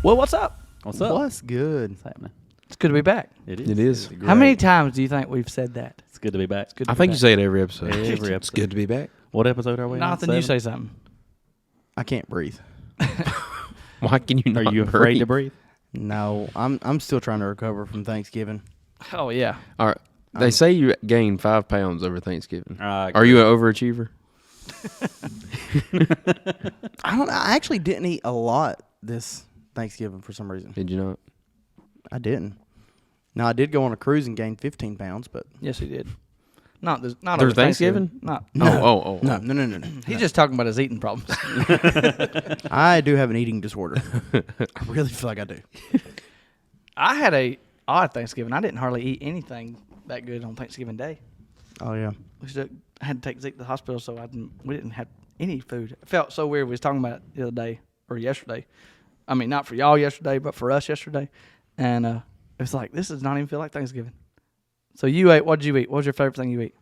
Well, what's up? What's up? What's good? What's happening? It's good to be back. It is. It is. How many times do you think we've said that? It's good to be back. It's good to I be think back. you say it every episode. Every It's episode. good to be back. What episode are we on? Nothing. You 7? say something. I can't breathe. Why can you not Are you afraid to breathe? No, I'm still trying to recover from Thanksgiving. Oh yeah. All right. They say you gained 5 pounds over Thanksgiving. I Are you an overachiever? I actually didn't eat a lot this Thanksgiving for some reason. Did you not? I didn't. Now I did go on a cruise and gain 15 pounds, but Yes, he did. Not Through over Thanksgiving? Not. Oh. no. He's just talking about his eating problems. I do have an eating disorder. I really feel like I do. I had a odd Thanksgiving. I didn't hardly eat anything that good on Thanksgiving Day. Oh yeah. I had to take Zeke to the hospital, so we didn't have any food. It felt so weird. We was talking about it the other day or yesterday. I mean, not for y'all yesterday, but for us yesterday. And it was like, this does not even feel like Thanksgiving. So you ate. What did you eat? What was your favorite thing you eat?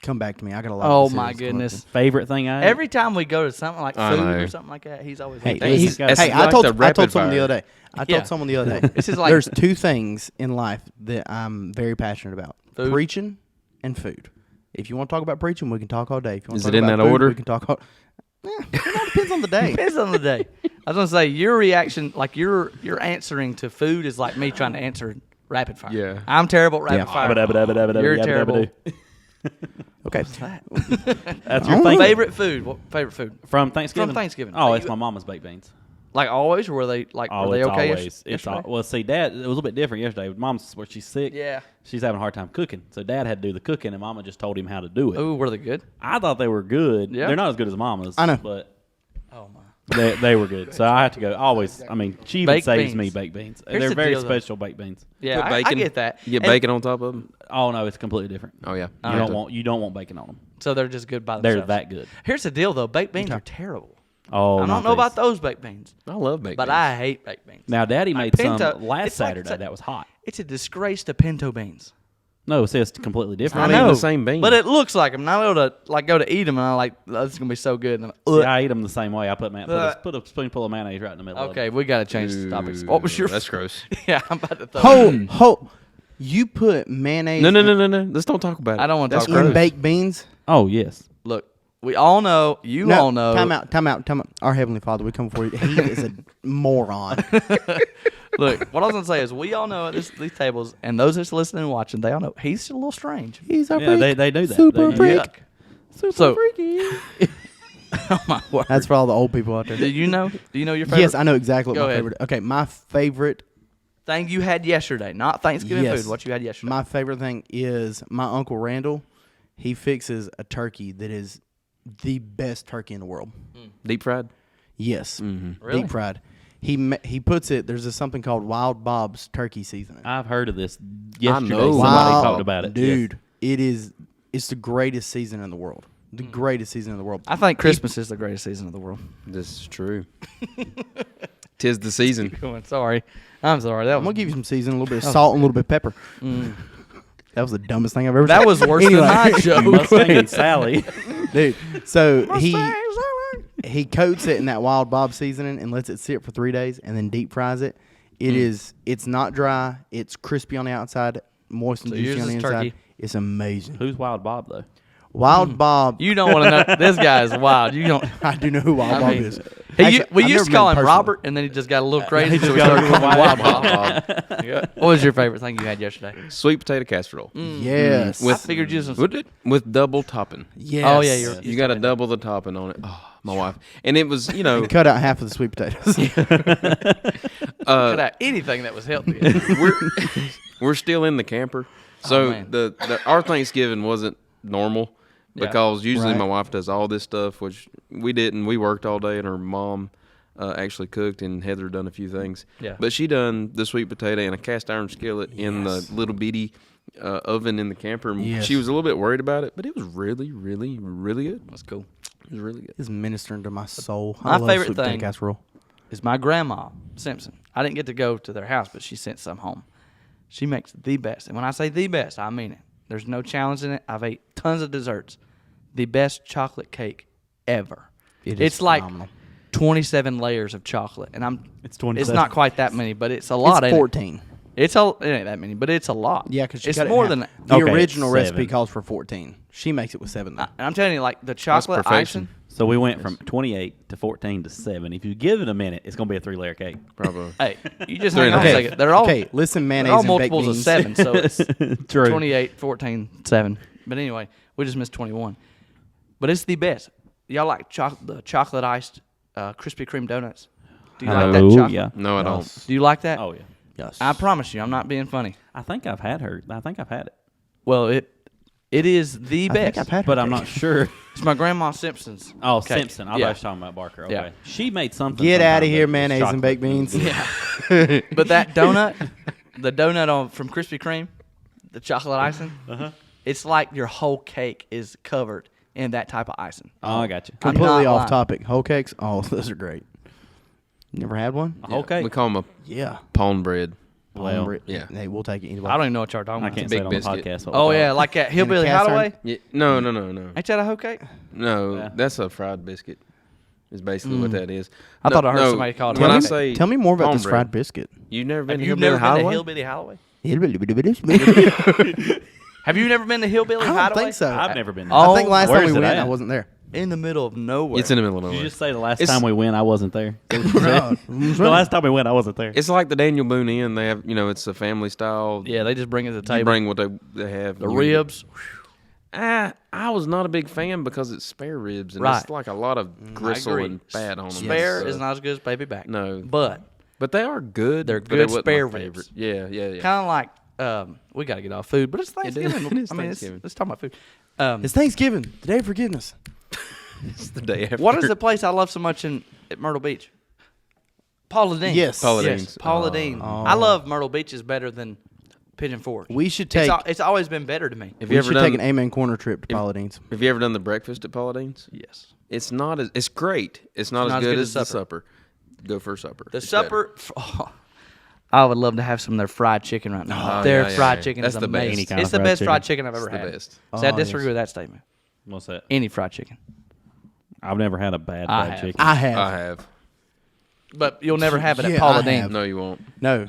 Come back to me. I got a lot. Oh of my decisions goodness! Favorite thing I ate? Every time we go to something like I food know. or something like that, he's always Hey, like, Hey, he's- that's hey, like the I rapid told someone fire. the other day. I Yeah. told someone the other day. This is like There's two things in life that I'm very passionate about: Food. preaching and food. If you want to talk about preaching, we can talk all day. If you want Is to it talk in about that food, order? We can talk all. It all depends on the day. depends on the day. I was gonna say your reaction, like your answering to food, is like me trying to answer rapid fire. Yeah. I'm terrible at rapid Yeah. fire. You're terrible. Okay. That's your Oh. thing. Favorite food? What favorite food? From Thanksgiving? From Thanksgiving. Oh, Like it's you- my mama's baked beans. Like always, or were they like Oh, were they it's okay? always. It's all, yesterday? well, see, Dad, it was a little bit different yesterday. Mom's where she's sick. Yeah. She's having a hard time cooking. So Dad had to do the cooking, and Mama just told him how to do it. Ooh, were they good? I thought they were good. Yeah. They're not as good as Mama's. I know. But Oh my. they were good. So I have to go. Always. I mean, she even Baked saves beans. me baked beans. Here's They're the very deal, though. special baked beans. Yeah, Put I bacon. get that. You get And- bacon on top of them? Oh no, it's completely different. Oh, yeah. You don't want bacon on them. So they're just good by They're themselves. that good. Here's the deal, though. Baked beans are terrible. Oh, I don't know about those baked beans, I love bacon. but I hate baked beans. Now, Daddy Like made some pinto- last it's like- Saturday that was hot. It's a disgrace to pinto beans. No, it says completely different. not I even know, the same bean. but it looks like I'm not able to like go to eat them, and I'm like, oh, this is gonna be so good. And I'm, Yeah, I eat them the same way. I put a spoonful of mayonnaise right in the middle. okay, Of we gotta change the topics. Ooh, What was your? That's gross. Yeah, I'm about to throw. You put mayonnaise No. Let's don't talk about it. I don't want to That's talk about in it. baked beans? it. Oh yes. Look, we all know. You all know. Time out. Our Heavenly Father, we come before you. He is a moron. Look, what I was gonna say is we all know at these tables, and those that's listening and watching, they all know he's a little strange. He's a Yeah, freak. they do that. Super They- freak. Yuck. So, oh my word. That's for all the old people out there. Do you know? Do you know your favorite? Yes, I know exactly what Go my ahead. favorite. Okay, my favorite. thing you had yesterday, not Thanksgiving Yes. food. What you had yesterday? My favorite thing is my Uncle Randall. He fixes a turkey that is the best turkey in the world. Deep fried? Yes, Really? deep fried. He puts it. There's something called Wild Bob's turkey seasoning. I've heard of this yesterday. know. Somebody Wow, talked about it. dude. It's the greatest season in the world. The greatest season in the world. I think Christmas is the greatest season of the world. This is true. Tis the season. Sorry. I'm sorry. That I'm gonna was, give you some seasoning, a little bit of salt, and a little bit of pepper. That was the dumbest thing I've ever. that said. was worse Anyway. than my joke. Mustang and Sally. dude. So he coats it in that Wild Bob seasoning and lets it sit for 3 days, and then deep fries it. It's not dry. It's crispy on the outside, moist and So juicy yours on the is inside. turkey. It's amazing. Who's Wild Bob though? Wild Bob. You don't want to know. This guy is wild. You don't. I do know who Wild I Bob mean, is. We Actually, used I've to never call met him personally. Robert, and then he just got a little crazy, so we got started a calling him Wild Wild Bob. Yeah. What was your favorite thing you had yesterday? Sweet potato casserole. Yes. I figured you was With double topping. Yes. Oh, yeah, you're- You got to double the topping on it. Oh, my wife. And it was, Cut out half of the sweet potatoes. could have anything that was healthy. we're still in the camper. So man. our Thanksgiving wasn't normal Yeah. because usually Right. my wife does all this stuff, which we didn't. We worked all day, and her mom actually cooked, and Heather done a few things. Yeah. But she done the sweet potato and a cast iron skillet in the little bitty oven in the camper. And Yes. She was a little bit worried about it, but it was really, really, really good. That's cool. It was really good. It's ministering to my soul. My I love favorite sweet potato thing- casserole. Is my grandma Simpson. I didn't get to go to their house, but she sent some home. She makes the best, and when I say the best, I mean it. There's no challenge in it. I've ate tons of desserts. The best chocolate cake ever. It is It's like phenomenal. 27 layers of chocolate, and It's 27. It's not quite that many, but it's a lot. It's ain't it? 14. It ain't that many, but it's a lot. Yeah, because it's more than that. the Okay, original 7. recipe calls for 14. She makes it with 7. Though. And I'm telling you, like the chocolate perfection. icing. So we went from 28 to 14 to 7. If you give it a minute, it's going to be a 3-layer cake. Probably. Hey, you just Three hang and on a a half. second. They're all Okay, listen, they're mayonnaise all and baked multiples of beans. 7, so it's True. 28, 14, 7. But anyway, we just missed 21. But it's the best. Y'all like the chocolate iced Krispy Kreme donuts? Do you like that Oh, chocolate? yeah. No, I don't. Do you like that? Oh, yeah. Yes. I promise you, I'm not being funny. I think I've had it. Well, it is the I best. think I've had But her I'm cake. not sure. It's my grandma Simpson's. Oh, cake. Simpson. I thought you Yeah. were talking about Barker. Okay. Yeah. She made something. Get sometime out of here, that was mayonnaise and chocolate. baked beans. Yeah. But that donut, the donut from Krispy Kreme, the chocolate icing, it's like your whole cake is covered in that type of icing. Oh, I got you. I'm Completely not off lying. topic. Whole cakes. Oh, those are great. You never had one? A whole cake. We call them a Yeah. pawn bread. Well, Bread. yeah. Hey, we'll take it either way. I don't even know what y'all talking I about. can't big say it on the biscuit. podcast. what Oh we yeah, call it. like at Hillbilly cast iron? Hideaway. Yeah. No. Ain't that a hoe cake? No, Yeah. that's a fried biscuit. Is basically what that is. I No, thought I heard no, somebody call it When a I hoe say Tell me more about pawn this bread, fried biscuit. You've never been Have to you Hillbilly never been to Hideaway? Hillbilly Hideaway? I Have you never been to Hillbilly don't Hideaway? think so. I've never been. Oh, I think last where's time we it went, at? I wasn't there. In the middle of nowhere. It's in the middle of Did nowhere. you just say the last It's- time we went, I wasn't there? The last time we went, I wasn't there. It's like the Daniel Boone Inn. They have, it's a family style. Yeah, they just bring it to the You table. bring what they have. the and you- ribs. I was not a big fan because it's spare ribs and Right. it's like a lot of gristle agree. and fat on them. Spare So- is not as good as baby back. No. But But they are good. They're but good they wasn't my spare favorite. ribs. Yeah. kind of like we got to get off food, but it's is. Thanksgiving. It is I mean, Thanksgiving. let's talk about food. It's Thanksgiving, the day of forgiveness. It's the day after. What is the place I love so much at Myrtle Beach? Paula Dean. Yes. Paula Yes, Dean's. Paula Dean. Oh. I love Myrtle Beach is better than Pigeon Forge. We should take. It's always been better to me. Have We you ever should done? take an Amen Corner trip to Paula Dean's. Have you ever done the breakfast at Paula Dean's? Yes. It's not as. It's great. It's not, as good as the supper. Go for supper. The It's better. supper. I would love to have some of their fried chicken right now. Oh, their yeah, fried yeah. chicken That's is the best. amazing. Any kind It's of the fried best fried chicken. chicken I've ever It's the had. best. See, I Oh, disagree yes. with that statement. What's that? Any fried chicken. I've never had a bad I fried have. chicken. I have. I have. But you'll never have it at Yeah, Paula I Dean. have. No, you won't. No.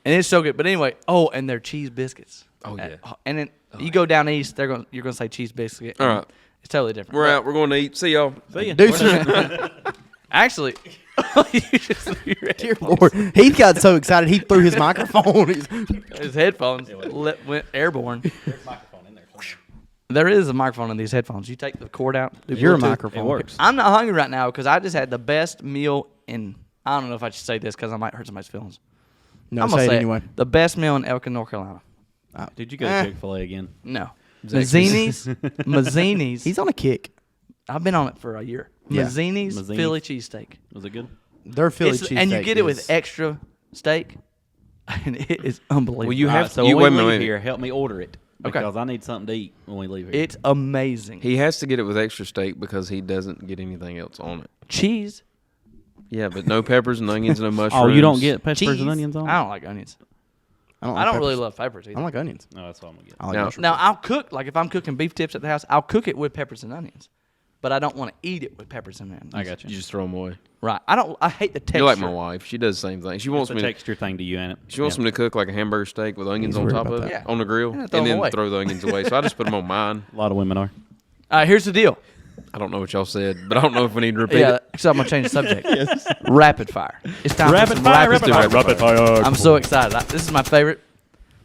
And it's so good. But anyway, and their cheese biscuits. Oh, yeah. And then you go down east, you're gonna say cheese biscuit. All and right. It's totally different. We're But out. We're going to eat. See y'all. See ya. Deuces. Actually, you just threw your Dear headphones. Lord. He got so excited he threw his microphone. His headphones went airborne. There is a microphone in these headphones. You take the cord out. Do Your Bluetooth. microphone. It works. I'm not hungry right now because I just had the best meal in. I don't know if I should say this because I might hurt somebody's feelings. No, I'm say gonna it say anyway. the best meal in Elkin, North Carolina. Did you go to Chick-fil-A again? No, Zaxby's. Mazzini's. He's on a kick. I've been on it for a year. Yeah. Mazzini's Mazzini's. Philly cheesesteak. Was it good? Their Philly It's- cheesesteak. and you get it with is- extra steak, and it is unbelievable. Well, you have so you when wait a we minute. leave here, help me order it Okay. because I need something to eat when we leave here. It's amazing. He has to get it with extra steak because he doesn't get anything else on it. Cheese. Yeah, but no peppers and onions, no mushrooms. Oh, you don't get peppers Cheese. and onions on? I don't like onions. I don't, I don't like really peppers. love peppers I either. don't like onions. No, that's what I'm gonna get. I like Now- mushrooms. Now I'll cook like if I'm cooking beef tips at the house, I'll cook it with peppers and onions, but I don't want to eat it with peppers and onions. I got You you. just throw them away. Right. I hate the texture. You're like my wife. She does the same thing. She wants It's me. a To, texture thing to you, ain't it? she wants me to cook like a hamburger steak with onions He's on worried top about of it that. on the grill, Yeah, and throw 'em then away. throw the onions away. So I just put them on mine. A lot of women are. All right, here's the deal. I don't know what y'all said, but I don't know if we need to repeat Yeah, it. so I'm gonna change the subject. Rapid fire. It's time for some rapid fire. rapid fire. I'm so excited. This is my favorite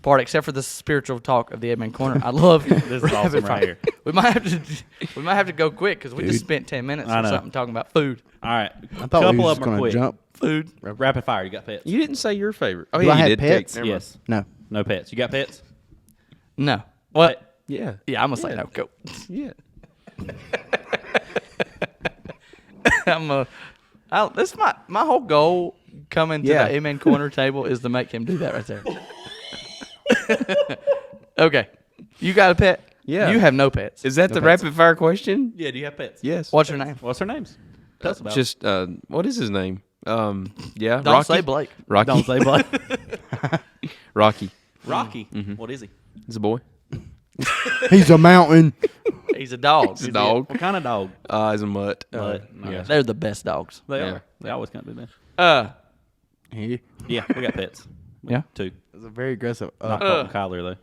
part, except for the spiritual talk of the Amen Corner. I love This is rapid awesome fire. right here. We might have to go quick because we just spent 10 minutes I or know. something talking about food. All right. I thought couple we were of just them are going to quick. jump. Food. Rapid fire. You got pets? You didn't say your favorite. Oh Do yeah, I you have did. pets? Never mind. Yes. No. No pets. You got pets? No. What? Yeah. Yeah, I'm gonna say Yeah. no. Go. Yeah. This is my whole goal coming to Yeah. the Amen Corner table is to make him do that right there. Okay. You got a pet? Yeah. You have no pets. Is that the rapid fire question? Yeah. Do you have pets? Yes. What's your name? What's their names? Tell us about Just what is his name? Yeah. Don't Rocky. say Blake. Rocky. Don't say Blake. Rocky. Rocky. What is he? He's a boy. He's a mountain. He's a dog. He's a dog. What kind of dog? He's a mutt. Yeah. They're the best dogs. They Yeah. are. They always kind of do that. He Yeah, we got pets. Yeah. 2. was a very aggressive. Not Colton Kyler,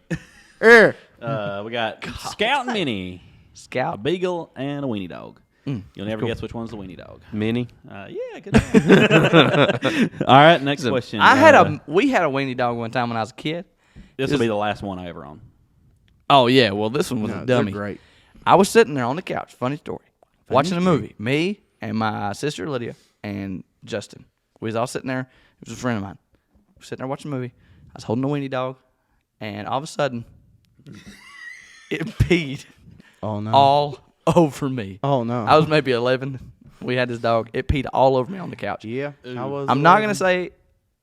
Er. though. We got Scout and Minnie, a Scout. beagle, and a weenie dog. You'll never guess which one's the weenie dog. Minnie. Yeah, good. All right, next question. We had a weenie dog one time when I was a kid. This will be the last one I ever own. Oh yeah, well this one was No, a they're dummy. great. I was sitting there on the couch. Funny story. Watching a movie. Me and my sister Lydia and Justin. We was all sitting there. It was a friend of mine. We were sitting there watching a movie. I was holding a weenie dog, and all of a sudden, it peed Oh no. all over me. Oh no. I was maybe 11. We had this dog. It peed all over me on the couch. Yeah. I was. I'm not gonna say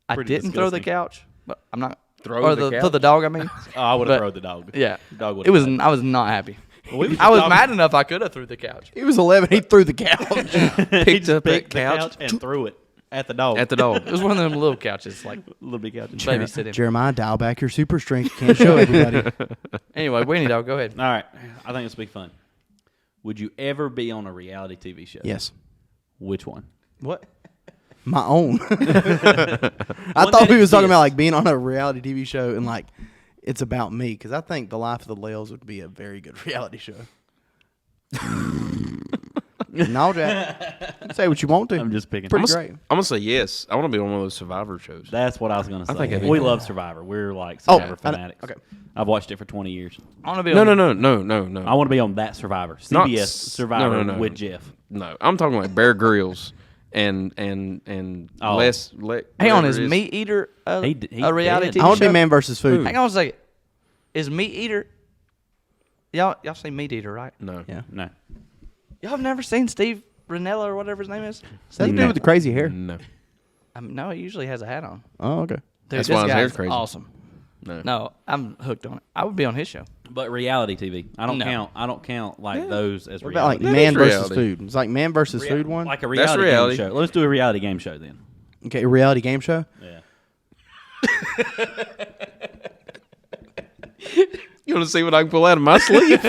I Pretty didn't throw the disgusting. couch, but I'm not Throw the the couch? dog. I mean, Oh, I would have But- thrown the dog. yeah, Dog would. it was. I was not happy. I was mad enough I could have threw the couch. He was 11. He threw the couch. Picked up that Picked the couch and threw it at the dog. at the dog. It was one of them little couches, like little big couch. babysitting. Jeremiah, dial back your super strength. Can't show everybody. Anyway, weenie dog, go ahead. All right, I think this will be fun. Would you ever be on a reality TV show? Yes. Which one? What? My own. I One thought that we was talking about exists. like being on a reality TV show and like it's about me because I think the life of the Lales would be a very good reality show. No, Jack. Say what you want to. I'm just picking. Pretty I'm great. gonna say yes. I want to be on one of those Survivor shows. That's what I was gonna say. think it'd be We cool. love Survivor. We're like Oh, Survivor I know. fanatics. Okay. I've watched it for 20 years. I want to be No, on. no. I want to be on that Survivor. Not CBS s- Survivor no. with Jeff. No, I'm talking like Bear Grylls and Oh. Hang on, whatever is it Meat Eater He a reality dead. TV I want to show? be Man versus Food. Hang on a second. Is Meat Eater? Y'all say Meat Eater, right? No. Yeah. No. Y'all have never seen Steve Ranella or whatever his name is? Does that do with the crazy hair? No. No, he usually has a hat on. Oh, okay. Dude, That's this why his guy's hair's crazy. awesome. No. No, I'm hooked on it. I would be on his show. But reality TV. I don't No. count. I don't count like those as What about like reality. That Man is versus reality. Food? It's like Man versus Food one. Like a That's reality, reality. game show. Let's do a reality game show then. Okay, a reality game show. Yeah. You want to see what I can pull out of my sleeve?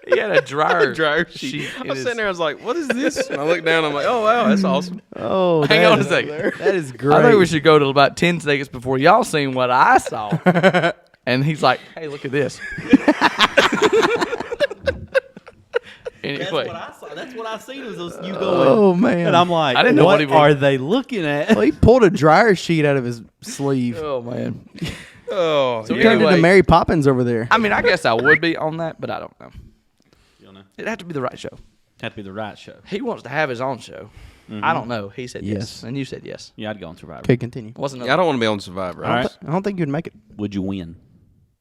He had a dryer. Dryer sheet sheet. in I was his- sitting there. I was like, "What is this?" And I looked down. I'm like, "Oh wow, that's awesome." Oh, Hang on a second. That is great. I think we should go to about 10 seconds before y'all seen what I saw. And he's like, hey, look at this. Anyway, I saw. That's what I seen was you going. Oh man. And I'm like, I didn't know what he was- are they looking at? Well, he pulled a dryer sheet out of his sleeve. oh, man. Oh, So He turned anyway, into Mary Poppins over there. I mean, I guess I would be on that, but I don't know. You don't know. It'd have to be the right show. Had to be the right show. He wants to have his own show. I don't know. He said yes. Yes. And you said yes. Yeah, I'd go on Survivor. Okay, continue. Wasn't yeah, I don't want to be on Survivor. All right. I don't think you'd make it. Would you win?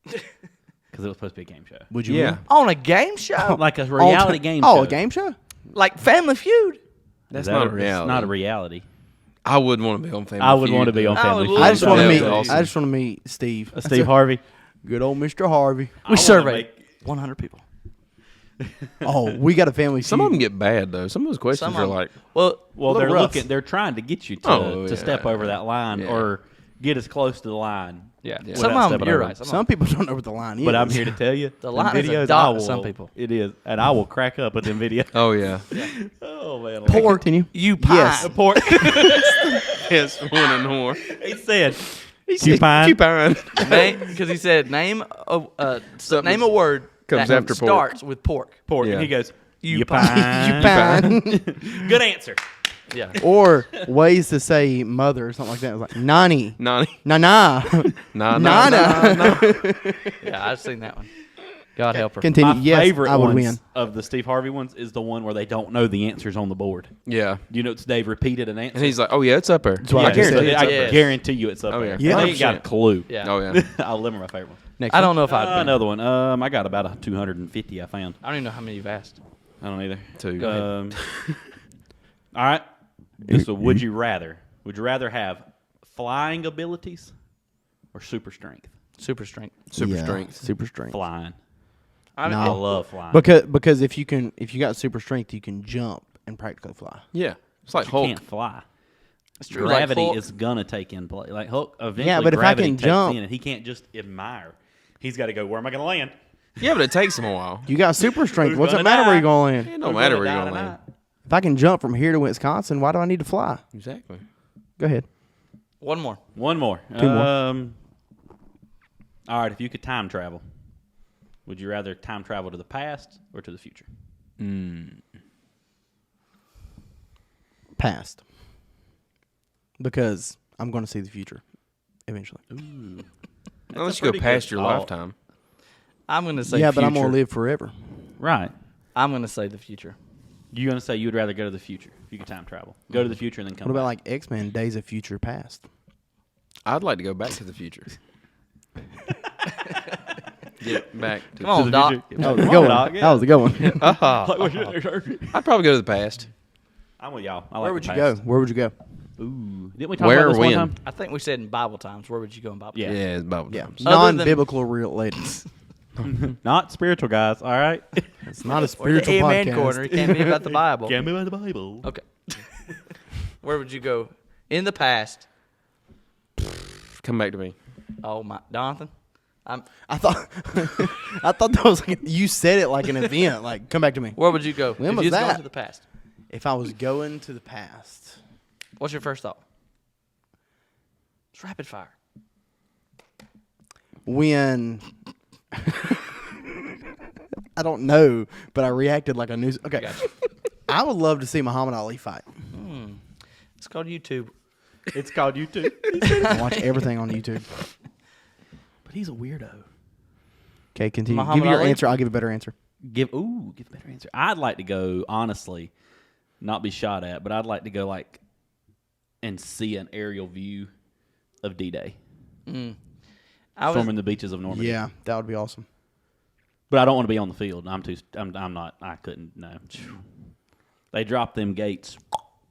Because it was supposed to be a game show. Would you? Yeah. win? on a game show? Like a reality game show. Oh, a game show? Like Family Feud? That's Is that not a it's reality. not a reality. I would want to be on Family I would Feud, want to be though. on I Family would Feud. love I just want to That meet. was awesome. I just want to meet Steve. Steve Harvey. Good old Mr. Harvey. We surveyed 100 people. Oh, we got a family. Some of feud. them get bad though. Some of those questions Some are of 'em- like, Well, Well, little they're rough. looking. They're trying to get you to, Oh, to yeah. step over that line Yeah. or get as close to the line. yeah. Yeah. Some Without of them, stepping you're over. right. Some people don't know what the line is. But I'm here to tell you, The them line is a videos, dot I to will, some people. It is, and I will crack up at them videos. oh yeah, Oh man, Okay, Pork, continue. you pie. Yes. pork. yes, one and more. He said, Cupine. Because he said name a word Comes that after pork. starts with pork. pork, Yeah. and he goes, You you pine. pine. Cupine. Good answer. Yeah. Or ways to say mother or something like that. It's like nani, Nani. nana, Nah, nana. Yeah, I've seen that one. God help her. Continue. My Yes, favorite I would ones win. of the Steve Harvey ones is the one where they don't know the answers on the board. Yeah. You know, it's Dave repeated an answer. And he's like, "Oh yeah, it's up there." what I I just guarantee, said. I Yes. guarantee you it's up Oh, there. yeah. They ain't got a 100%. clue. Yeah. Oh yeah. I'll limit my favorite one. Next I don't know if I'd be. Another one. I got about a 250 I found. I don't even know how many you've asked. I don't either. Two. Go ahead. All right. This one, would you rather? Would you rather have flying abilities or super strength? Super strength. Super Yeah, strength. Super strength. Flying. I No. I love flying. Because if you got super strength, you can jump and practically fly. Yeah. It's like you Hulk. can't fly. It's true. Like gravity Hulk. is gonna take in play. Like Hulk eventually, Yeah, but if I gravity can takes jump- in, and he can't just admire. He's got to go. Where am I gonna land? Yeah, but it takes him a while. You got super strength. Who's What's it gonna matter where die? you're going to land? It don't matter where you're going to land. If I can jump from here to Wisconsin, why do I need to fly? Exactly. Go ahead. One more. One more. Two more. All right. If you could time travel, would you rather time travel to the past or to the future? Past. Because I'm going to see the future eventually. Unless a you go pretty past good your thought. lifetime. I'm going to say Yeah, future. but I'm going to live forever. Right. I'm going to say the future. You're gonna say you would rather go to the future if you could time travel. Go to the future and then come. What about back. like X-Men Days of Future Past? I'd like to go back to the future. Get back to Come on, the Doc. future? That was a Come good on, one. Doc, yeah. That was a good one. I'd probably go to the past. I'm with y'all. I like Where would the you go? past. Where would you go? Ooh, didn't we talk Where about or this one when? time? I think we said in Bible times. Where would you go in Bible? Yeah. Yeah, it's Bible Yeah, times. Other than- non-biblical related. Not spiritual, guys. All right. It's not a Or the spiritual Amen podcast. corner. It can't be about the Bible. Can't be about the Bible. Okay. Where would you go in the past? Come back to me. Oh my, Jonathan. I thought that was like you said it like an event. Like, come back to me. Where would you go When if was you was going that? to the past? If I was going to the past, What's your first thought? It's rapid fire. when I don't know, but I reacted like I knew. Okay, Gotcha. I would love to see Muhammad Ali fight. It's called YouTube. It's called YouTube. I watch everything on YouTube. But he's a weirdo. Okay, continue. Muhammad Give me your Ali? answer. I'll give a better answer. Give a better answer. I'd like to go, honestly, not be shot at, but I'd like to go like and see an aerial view of D-Day I was storming the beaches of Normandy. Yeah, that would be awesome. But I don't want to be on the field. I'm not. I couldn't. No. They dropped them gates.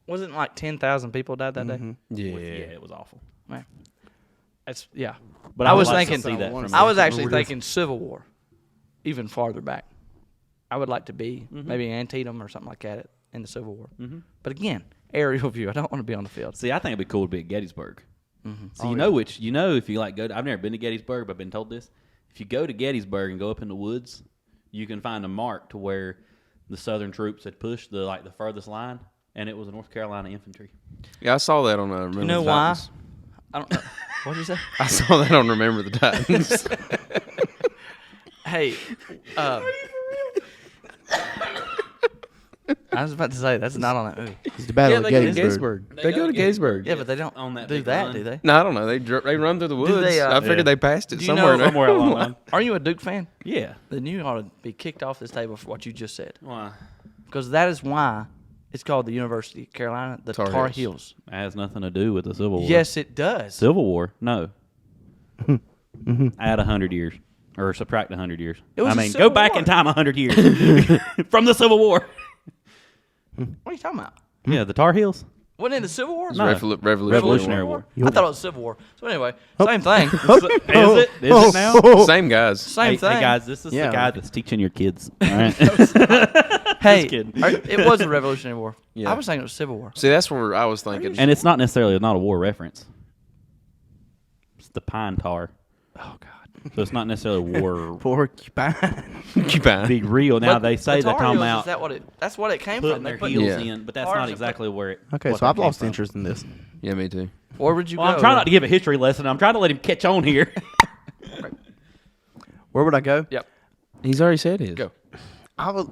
wasn't like 10,000 people died that day. Yeah. It was awful. Man. That's yeah. But I would was like to thinking see that from I was the- actually thinking Civil War, even farther back. I would like to be maybe Antietam or something like that in the Civil War. But again, aerial view. I don't want to be on the field. See, I think it'd be cool to be at Gettysburg. So if you like go. I've never been to Gettysburg, but I've been told this. If you go to Gettysburg and go up in the woods, you can find a mark to where the Southern troops had pushed the furthest line, and it was the North Carolina infantry. Yeah, I saw that on Remember You know the why? Titans. I don't know. What did you say? I saw that on Remember the Titans. Hey, I was about to say that's not on that movie. It's the Battle yeah, of they go to Gettysburg. Gettysburg. They go to Gettysburg. Yeah, but they don't On that do big that, line. do they? No, I don't know. They run through the woods. they, I figured Yeah. they passed it Do you somewhere. know- Somewhere along the line. Are you a Duke fan? Yeah. Then you ought to be kicked off this table for what you just said, Why? because that is why it's called the University of Carolina, the Tar Tar Heels. Heels. That has nothing to do with the Civil War. Yes, it does. Civil War? No. Add 100 years. Or subtract 100 years. It was I a mean, Civil go back War. in time 100 years. From the Civil War. What are you talking about? Yeah, the Tar Heels. Wasn't it the Civil War? No. Revolutionary War. I thought it was Civil War. So anyway, same thing. Is it? Is it now? Same guys. Same Hey, thing. hey, guys, this is Yeah. the guy that's teaching your kids. All right. Hey, kidding. it was the Revolutionary War. Yeah. I was thinking it was Civil War. See, that's where I was thinking. And it's not necessarily not a war reference. It's the pine tar. Oh God. So it's not necessarily a war. Porcupine. Be real. Now But they say the they're Tar talking Heels, about is that what it? That's what it came putting from. their They put, heels Yeah. in, but that's Tars not and exactly where it. Okay, what so that I've came lost from. interest in this. Yeah, me too. Where would you Well, go? I'm trying not to give a history lesson. I'm trying to let him catch on here. Where would I go? Yep. He's already said his. Go. I would.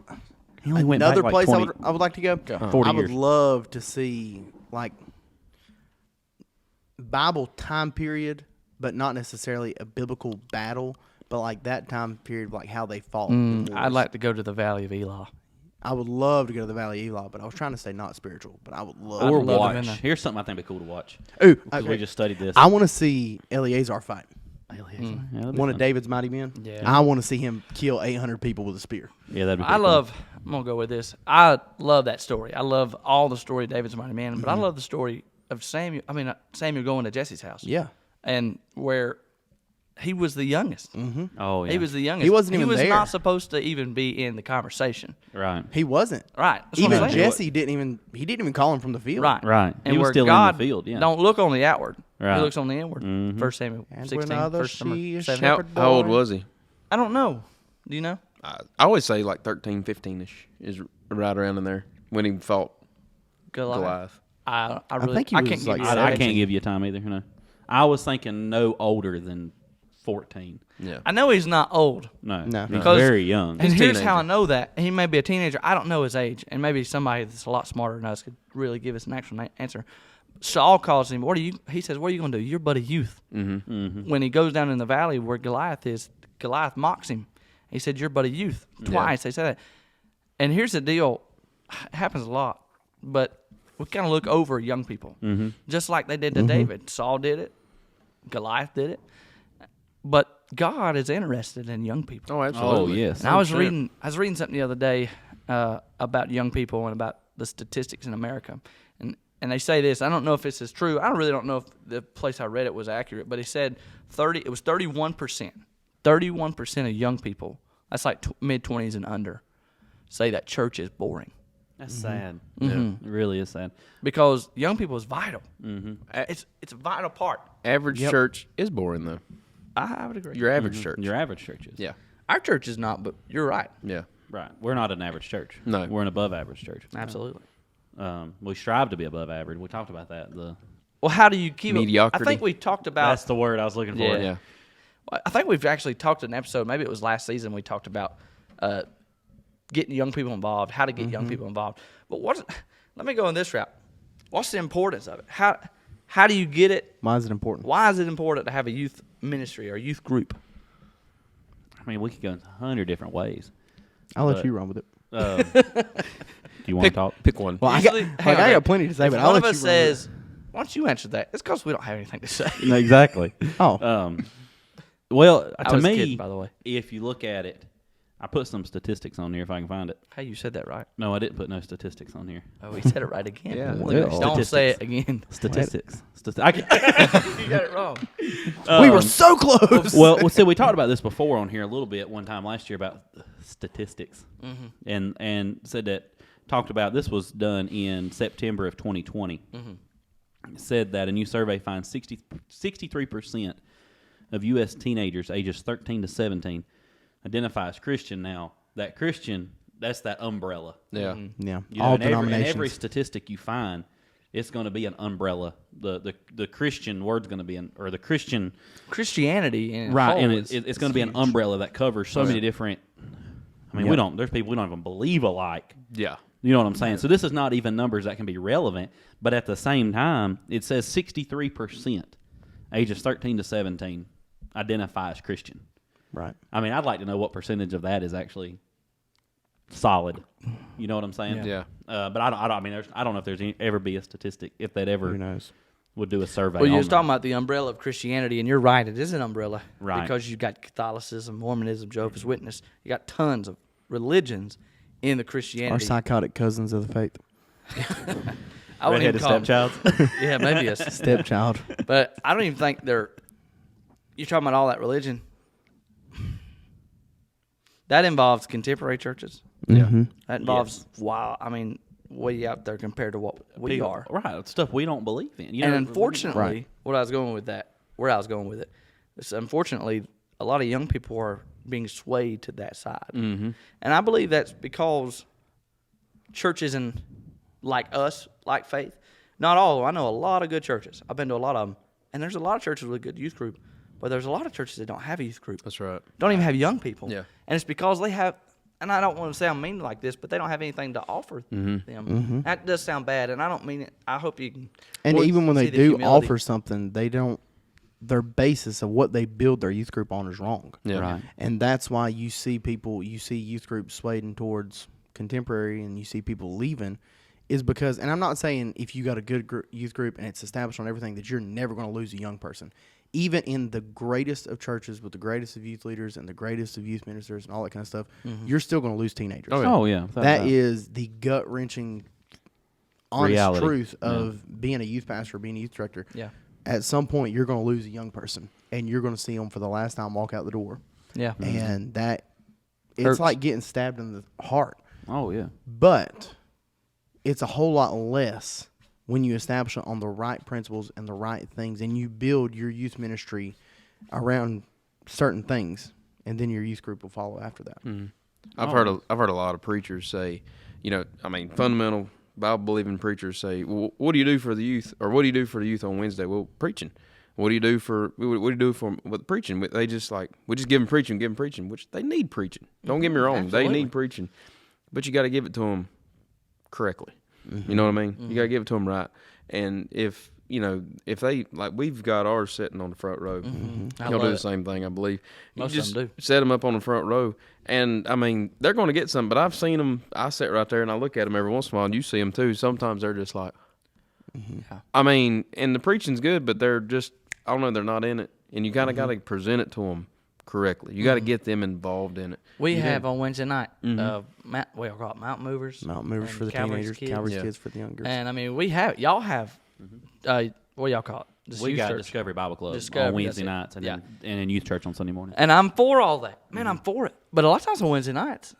He only went Another back like place 20 I would like to go. 40 I would years. love to see like Bible time period, but not necessarily a biblical battle, but like that time period, like how they fought. in I'd wars. like to go to the Valley of Elah. I would love to go to the Valley of Elah, but I was trying to say not spiritual, but I would love. Or love him in watch. there. Here's something I think would be cool to watch. Ooh, Because we just studied this. I want to see Eleazar fight. Yeah, that'd be One of fun. David's mighty men. Yeah. I want to see him kill 800 people with a spear. Yeah, that'd be I pretty cool. love. I'm gonna go with this. I love that story. I love all the story of David's mighty man, but I love the story of Samuel. I mean, Samuel going to Jesse's house. Yeah. And where he was the youngest. Oh yeah. He was the youngest. He wasn't even He was there. not supposed to even be in the conversation. right. He wasn't. Right. That's what I'm Even saying. Jesse didn't even call him from the field. Right. Right. And He was where still in the God field, yeah. don't look on the outward. Right. He looks on the inward. Mhm. 1 Samuel And 16, when others verse number see a 7. shepherd How old boy. was he? I don't know. Do you know? I always say like 13, 15-ish is right around in there when he fought Goliath. I really think he I was can't give like you I that. can't give you a time either. No. I was thinking no older than 14. Yeah. I know he's not old. No. No. He's Because- very young. And He's a here's how I teenager. know that. He may be a teenager. I don't know his age. And maybe somebody that's a lot smarter than us could really give us an actual answer. Saul calls him, he says, what are you going to do? You're but a youth. Mm-hmm. When he goes down in the valley where Goliath is, Goliath mocks him. He said, you're but a youth. Twice they said that. And here's the deal. It happens a lot. But we kind of look over young people. Mm-hmm. Just like they did to David. Saul did it. Goliath did it. But God is interested in young people. Oh, absolutely. Oh, yes. And I was 100%. reading something the other day about young people and about the statistics in America, and they say this. I don't know if this is true. I really don't know if the place I read it was accurate, but he said 31%. 31% of young people, that's like mid-20s and under, say that church is boring That's sad. Mhm. It really is sad. because young people is vital. Mm-hmm. It's a vital part. Average church is boring though. I would agree. Your average church. Your average churches. Yeah. Our church is not, but you're right. Yeah. Right. We're not an average church. No. We're an above average church. Absolutely. We strive to be above average. We talked about that. Well, how do you keep Mediocrity. I think we talked about. That's the word I was looking for. Yeah. Yeah. I think we've actually talked in an episode, maybe it was last season, we talked about getting young people involved, how to get young people involved. But let me go in this route. What's the importance of it? How do you get it? Why is it important? Why is it important to have a youth ministry or a youth group? I mean, we could go in 100 different ways. I'll let But- you run with it. Do you want to talk? Pick one. Well, Usually- I hang on a got minute. plenty to say, If but I'll one let of you us run with it. says, why don't you answer that? It's because we don't have anything to say. No, exactly. Oh, Well, I to was me, kidding, by the way. if you look at it, I put some statistics on here if I can find it. Hey, you said that right. No, I didn't put no statistics on here. Oh, he said it right again. Yeah. Don't say it again. Statistics. You got it wrong. we were so close. well, see, we talked about this before on here a little bit one time last year about statistics, and said that talked about this was done in September of 2020. It said that a new survey finds 63% of U.S. teenagers ages 13 to 17 identify as Christian. Now, that Christian, that's that umbrella. Yeah. yeah, You know, all in denominations. every statistic you find, it's going to be an umbrella. The Christian word's going to be or the Christian Christianity in right, whole and is- it's going to be an umbrella that covers so many different. I mean, there's people we don't even believe alike. Yeah. You know what I'm saying? So this is not even numbers that can be relevant, but at the same time, it says 63% ages 13 to 17 identify as Christian. Right. I mean, I'd like to know what percentage of that is actually solid. You know what I'm saying? Yeah. But I don't. I mean, I don't know if there's ever be a statistic if they'd ever Who knows? would do a survey. Well, you on was that. talking about the umbrella of Christianity, and you're right. It is an umbrella, Right. Because you got Catholicism, Mormonism, Jehovah's Witness. You got tons of religions in the Our Christianity. psychotic cousins of the faith. I wouldn't even Redheaded call them- stepchild. Yeah, maybe a Stepchild. but I don't even think they're. You're talking about all that religion. That involves contemporary churches. Mhm. That involves way out there compared to what we People- are. Right, it's stuff we don't believe in. You And know, unfortunately, Right. where I was going with it, is unfortunately a lot of young people are being swayed to that side, and I believe that's because churches and like us, like Faith, not all. I know a lot of good churches. I've been to a lot of them, and there's a lot of churches with a good youth group, but there's a lot of churches that don't have a youth group. That's right. Don't even have young people. Yeah. And it's because they have, and I don't want to sound mean like this, but they don't have anything to offer them. That does sound bad, and I don't mean it. I hope you can. And well, even when see they the do humility. offer something, they don't. Their basis of what they build their youth group on is wrong. Yeah. Right. And that's why you see youth groups swaying towards contemporary, and you see people leaving, is because, and I'm not saying if you got a good youth group and it's established on everything that you're never going to lose a young person. Even in the greatest of churches with the greatest of youth leaders and the greatest of youth ministers and all that kind of stuff, you're still going to lose teenagers. Oh yeah, without a That doubt. is the gut-wrenching, honest Reality. truth of being a youth pastor, being a youth director. Yeah. At some point, you're going to lose a young person. and you're going to see them for the last time walk out the door. Yeah. And that it's Hurts. like getting stabbed in the heart. Oh yeah. But it's a whole lot less when you establish it on the right principles and the right things, and you build your youth ministry around certain things, and then your youth group will follow after that. Mm-hmm. I've heard a lot of preachers say, fundamental Bible believing preachers say, well, what do you do for the youth, or what do you do for the youth on Wednesday? Well, preaching. What do you do for with preaching? They just we just give them preaching, which they need preaching. Don't get me wrong, Absolutely. they need preaching, but you got to give it to them correctly. Mm-hmm. You know what I mean? Mm-hmm. You got to give it to them right. And if they we've got ours sitting on the front row. Mm-hmm. He'll do the same thing, I believe. Most you just of them do. set them up on the front row, and they're going to get some. But I've seen them. I sit right there and I look at them every once in a while, and you see them too. Sometimes they're just like, and the preaching's good, but they're just, I don't know, they're not in it. And you kind of got to present it to them correctly. You got to get them involved in it. We have on Wednesday night, we call it Mountain Movers. Mountain movers and for the Calvary's teenagers, kids. Calvary's kids for the younger. And we have, y'all have, what do y'all call it? Just We youth got church. Discovery Bible Club Discovery, on Wednesday that's nights, it. and Yeah. then in youth church on Sunday morning. And I'm for all that. Man, I'm for it. But a lot of times on Wednesday nights,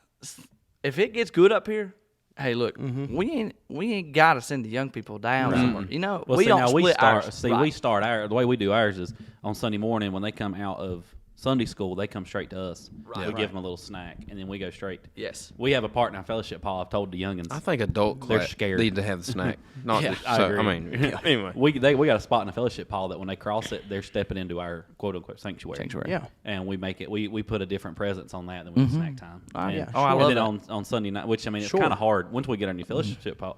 if it gets good up here, hey, look, we ain't got to send the young people down somewhere. You know, Well, we see, don't now split we start. ours. See, Right. we start the way we do ours is on Sunday morning when they come out of Sunday school, they come straight to us. Right. We give them a little snack, and then we go straight. Yes. We have a part in our fellowship hall. I've told the youngins. I think adult They're class scared. need to have the snack. Not Yeah, just, I so, agree. anyway. we got a spot in the fellowship hall that when they cross it, they're stepping into our quote unquote sanctuary. Yeah. And we make it. We put a different presence on that than with snack time. Oh, And- yeah. Oh, I and love then that. on Sunday night, which it's Sure. kind of hard once we get our new fellowship hall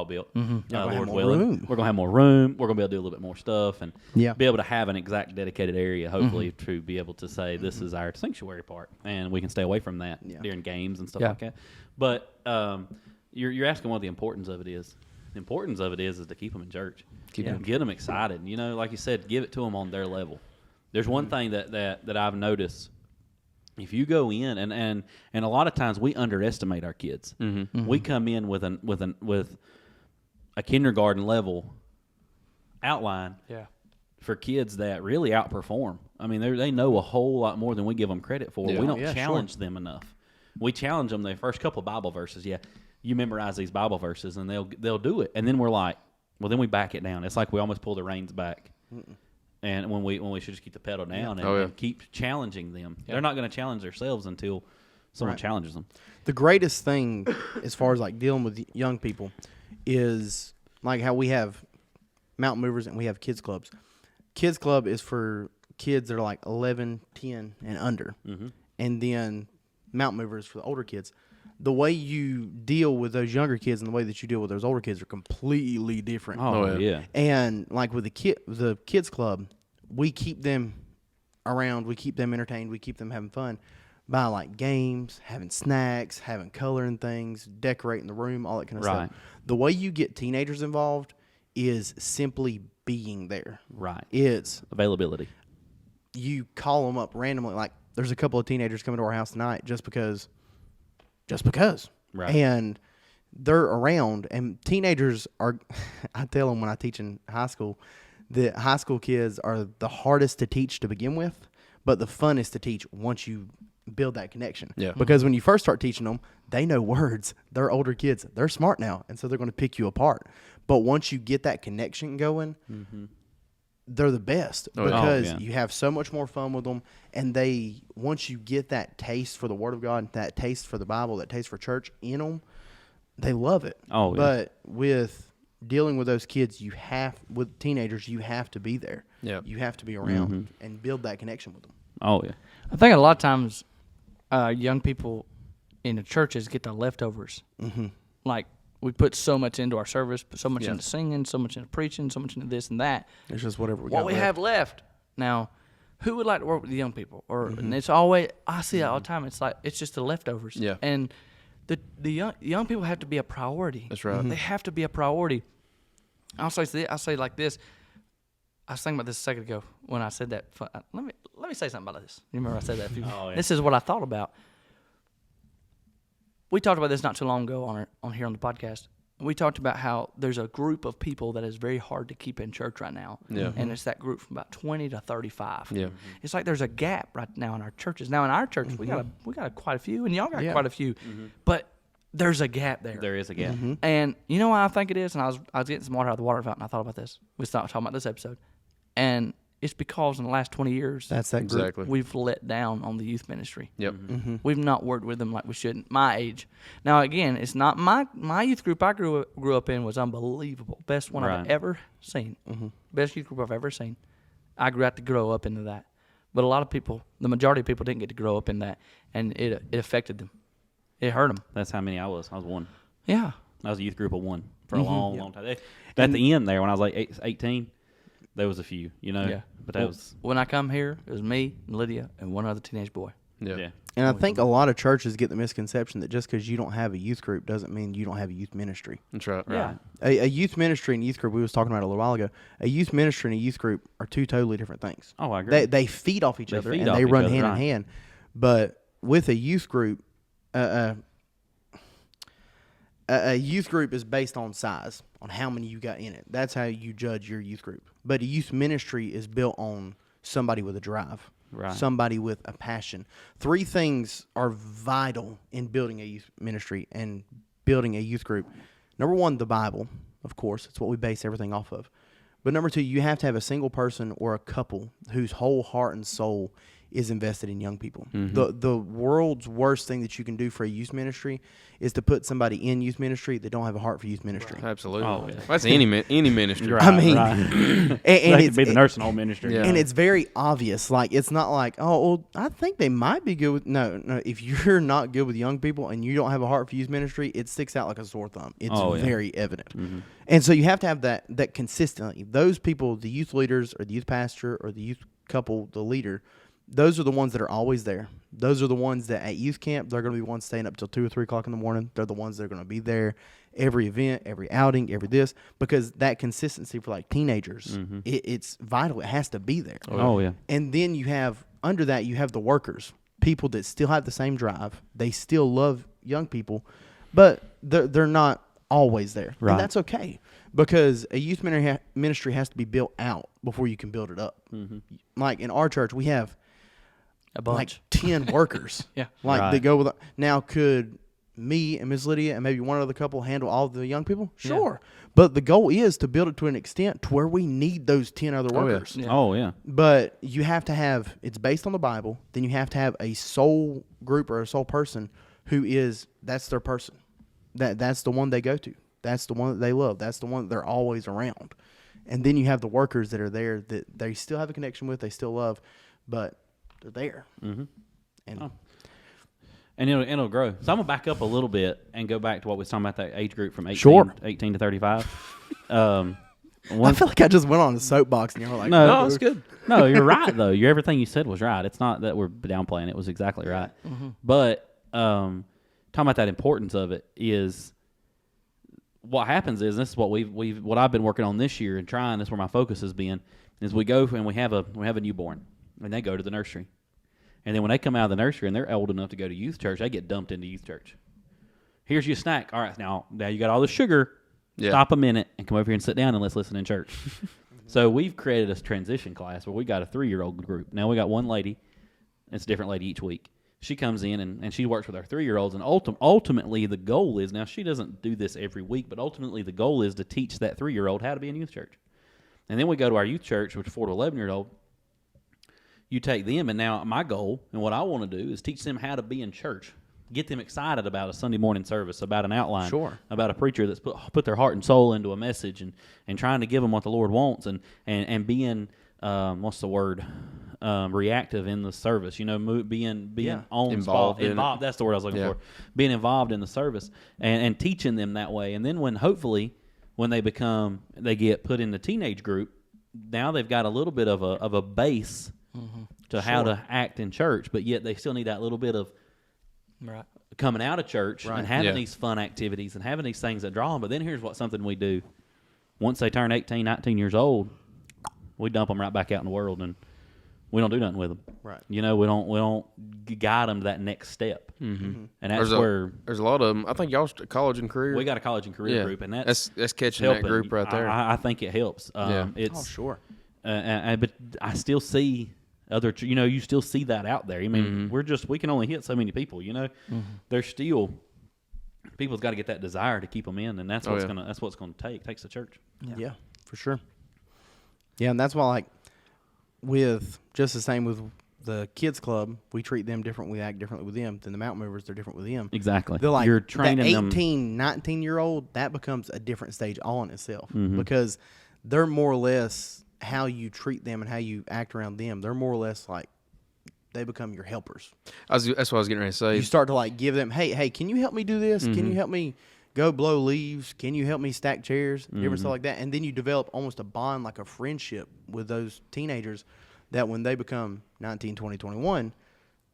built. gonna have Lord more willing, room. we're gonna have more room. We're gonna be able to do a little bit more stuff and Yeah. be able to have an exact dedicated area. Hopefully, to be able to say this is our sanctuary part, and we can stay away from that during games and stuff Yeah. like that. But you're asking what the importance of it is. The importance of it is to keep them in church, get them excited. You know, like you said, give it to them on their level. There's one thing that I've noticed. If you go in and a lot of times we underestimate our kids. We come in with a kindergarten level outline Yeah. for kids that really outperform. I mean, they know a whole lot more than we give them credit for. Yeah. We don't Yeah, challenge them enough. We challenge them the first couple of Bible verses. Yeah, you memorize these Bible verses, and they'll do it. And then we're like, well, then we back it down. It's like we almost pull the reins back. And when we should just keep the pedal down and keep challenging them. They're not going to challenge themselves until someone challenges them. The greatest thing as far as dealing with young people is like how we have mountain movers and we have kids clubs. Kids club is for kids that are like 11, 10 and under. And then mountain movers for the older kids. The way you deal with those younger kids and the way that you deal with those older kids are completely different. Oh, yeah. And like with the kids club, we keep them around, we keep them entertained, we keep them having fun by games, having snacks, having coloring things, decorating the room, all that kind of stuff. The way you get teenagers involved is simply being there. Right. It's Availability. you call them up randomly. Like there's a couple of teenagers coming to our house tonight just because. Right. And they're around, and teenagers are, I tell them when I teach in high school, that high school kids are the hardest to teach to begin with, but the funnest to teach once you build that connection. Yeah. Because when you first start teaching them, they know words. They're older kids. They're smart now, and so they're going to pick you apart. But once you get that connection going, they're the best because you have so much more fun with them. And once you get that taste for the Word of God, that taste for the Bible, that taste for church in them, they love it. Oh, yeah. But with dealing with those kids, with teenagers, you have to be there. Yeah. You have to be around and build that connection with them. Oh, yeah. I think a lot of times young people in the churches get the leftovers. Like we put so much into our service, put so much into singing, so much into preaching, so much into this and that. It's just whatever we got What we left. have left. Now, who would like to work with the young people? And it's always, I see it all the time. It's like, it's just the leftovers. Yeah. And the young people have to be a priority. That's right. They have to be a priority. I'll say like this. I was thinking about this a second ago when I said that. Let me say something about this. You remember I said that? Yeah. This is what I thought about. We talked about this not too long ago on here on the podcast. we talked about how there's a group of people that is very hard to keep in church right now. Yeah. And it's that group from about 20 to 35. Yeah. It's like there's a gap right now in our churches. Now in our church we got quite a few, and y'all got quite a few, but there's a gap there. There is a gap. And you know why I think it is? And I was getting some water out of the water fountain. I thought about this. We started talking about this episode, and it's because in the last 20 years, That's that group. Exactly. we've let down on the youth ministry. Yep. We've not worked with them like we should. My age. Now again, it's not my youth group. I grew up in was unbelievable. Best one I've Right. ever seen. Best youth group I've ever seen. I got to grow up into that. But a lot of people, the majority of people, didn't get to grow up in that, and it affected them. It hurt them. That's how many I was. I was one. Yeah. I was a youth group of one for a long time. At the end there, when I was like 18, there was a few, Yeah. But that was When I come here, it was me, and Lydia, and one other teenage boy. Yeah. yeah. And I think a lot of churches get the misconception that just because you don't have a youth group doesn't mean you don't have a youth ministry. That's right. Yeah. A youth ministry and youth group, we was talking about a little while ago, a youth ministry and a youth group are two totally different things. Oh, I agree. They feed off each They other feed and off they each run other, hand right. in hand. But with a youth group, a youth group is based on size, on how many you got in it. That's how you judge your youth group. But a youth ministry is built on somebody with a drive, Right. somebody with a passion. Three things are vital in building a youth ministry and building a youth group. Number one, the Bible, of course. It's what we base everything off of. But number two, you have to have a single person or a couple whose whole heart and soul is invested in young people. The world's worst thing that you can do for a youth ministry is to put somebody in youth ministry that don't have a heart for youth ministry. Absolutely. Oh, yeah. That's any ministry. Right, I mean, right. and That it's, could be the nursing home ministry. Yeah. and it's very obvious. Like, it's not like, oh, well, I think they might be good with. No. If you're not good with young people and you don't have a heart for youth ministry, it sticks out like a sore thumb. It's Oh, yeah. very evident. And so you have to have that consistently. Those people, the youth leaders or the youth pastor or the youth couple, the leader, those are the ones that are always there. Those are the ones that at youth camp, they're going to be ones staying up till 2 or 3 o'clock in the morning. They're the ones that are going to be there every event, every outing, every this, because that consistency for like teenagers, it's vital. It has to be there. Oh, yeah. And then you have, under that, you have the workers, people that still have the same drive. They still love young people, but they're not always there. Right. And that's okay, because a youth ministry has to be built out before you can build it up. Like in our church, we have A bunch. like 10 workers. Yeah. Like Right. they go with. Now, could me and Miss Lydia and maybe one other couple handle all the young people? Sure. But the goal is to build it to an extent to where we need those 10 other Oh, yeah. workers. Yeah. Oh, yeah. But you have to have, it's based on the Bible. Then you have to have a soul group or a soul person who is, that's their person. That's the one they go to. That's the one that they love. That's the one that they're always around. And then you have the workers that are there that they still have a connection with, they still love, but they're there. And And it'll grow. So I'm going to back up a little bit and go back to what we was talking about, that age group from 18, Sure. 18 to 35. I feel like I just went on a soapbox and you're like, No, it's good. No, you're right, though. Everything you said was right. It's not that we're downplaying. It was exactly right. But talking about that importance of it is what happens is, this is what what I've been working on this year and trying, this is where my focus has been, is we go and we have a newborn and they go to the nursery. And then when they come out of the nursery and they're old enough to go to youth church, they get dumped into youth church. Here's your snack. All right, now you got all the sugar. Yeah. Stop a minute and come over here and sit down and let's listen in church. So we've created a transition class where we got a 3-year-old group. Now we got one lady. It's a different lady each week. She comes in and she works with our 3-year-olds. And ultimately the goal is, now she doesn't do this every week, but ultimately the goal is to teach that 3-year-old how to be in youth church. And then we go to our youth church, which is 4 to 11-year-old. You take them, and now my goal and what I want to do is teach them how to be in church. Get them excited about a Sunday morning service, about an outline, Sure. about a preacher that's put their heart and soul into a message and trying to give them what the Lord wants and being, what's the word, reactive in the service. Being on Involved spot. in it. That's the word I was looking Yeah. for. Being involved in the service and teaching them that way. And then when they get put in the teenage group, now they've got a little bit of a base to how to act in church, but yet they still need that little bit of Right. coming out of church and having Yeah. these fun activities and having these things that draw them. But then here's something we do. Once they turn 18, 19 years old, we dump them right back out in the world. And we don't do nothing with them. Right. You know, we don't guide them to that next step. Mm-hmm. And that's where there's a lot of them. I think y'all's college and career. we got a college and career group, and that's catching helping. that group right there. I think it helps. It's sure. but I still see other. You know, you still see that out there. I mean, we can only hit so many people. You know, there's still people's got to get that desire to keep them in, and that's what's gonna take. It takes the church. Yeah, for sure. Yeah, and that's why, like, with just the same with the kids club, we treat them different. We act differently with them than the mountain movers. They're different with them. Exactly. They're like, you're training the them. 18, 19-year-old, that becomes a different stage all in itself because they're more or less how you treat them and how you act around them. They're more or less like they become your helpers. That's what I was getting ready to say. You start to like give them, hey, can you help me do this? Can you help me go blow leaves? Can you help me stack chairs? Different stuff like that. And then you develop almost a bond, like a friendship with those teenagers that when they become 19, 20, 21,